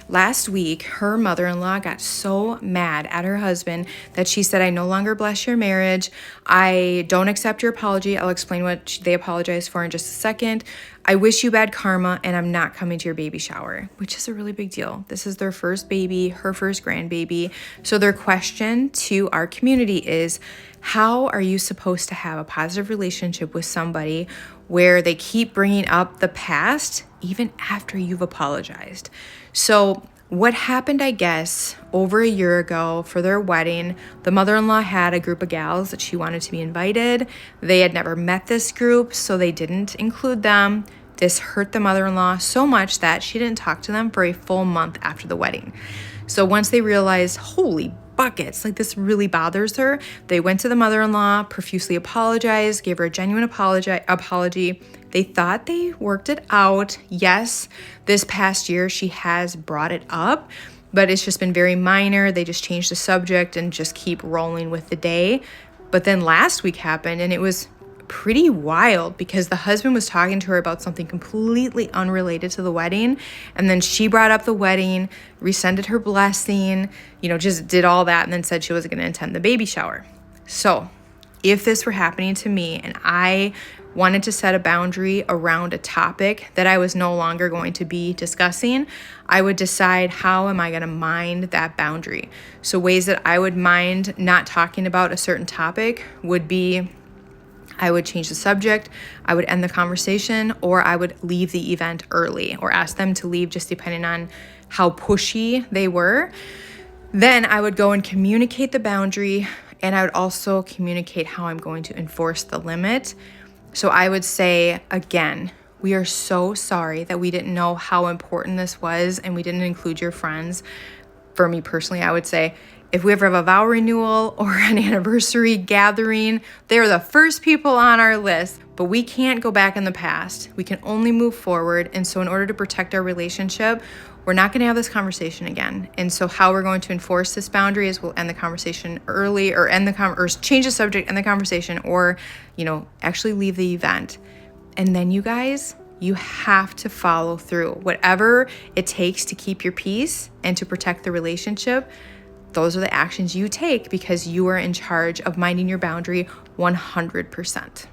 Last week, her mother-in-law got so mad at her husband that she said, I no longer bless your marriage. I don't accept your apology. I'll explain what they apologized for in just a second. I wish you bad karma, and I'm not coming to your baby shower, which is a really big deal. This is their first baby, her first grandbaby. So their question to our community is, how are you supposed to have a positive relationship with somebody where they keep bringing up the past even after you've apologized? So what happened, I guess, over a year ago for their wedding, the mother-in-law had a group of gals that she wanted to be invited. They had never met this group, so they didn't include them. This hurt the mother-in-law so much that she didn't talk to them for a full month after the wedding. So once they realized, holy buckets, like this really bothers her, they went to the mother-in-law, profusely apologized, gave her a genuine apology. They thought they worked it out. Yes, this past year she has brought it up, but it's just been very minor. They just changed the subject and just keep rolling with the day. But then last week happened, and it was pretty wild because the husband was talking to her about something completely unrelated to the wedding, and then she brought up the wedding, rescinded her blessing, just did all that, and then said she wasn't going to attend the baby shower. So if this were happening to me and I wanted to set a boundary around a topic that I was no longer going to be discussing, I would decide, how am I going to mind that boundary? So ways that I would mind not talking about a certain topic would be, I would change the subject, I would end the conversation, or I would leave the event early or ask them to leave, just depending on how pushy they were. Then I would go and communicate the boundary, and I would also communicate how I'm going to enforce the limit. So I would say, again, we are so sorry that we didn't know how important this was and we didn't include your friends. For me personally, I would say, if we ever have a vow renewal or an anniversary gathering, they're the first people on our list, but we can't go back in the past. We can only move forward. And so in order to protect our relationship, we're not going to have this conversation again. And so how we're going to enforce this boundary is we'll end the conversation early, or or change the subject, end the conversation, or, actually leave the event. And then you guys, you have to follow through. Whatever it takes to keep your peace and to protect the relationship, those are the actions you take, because you are in charge of minding your boundary 100%.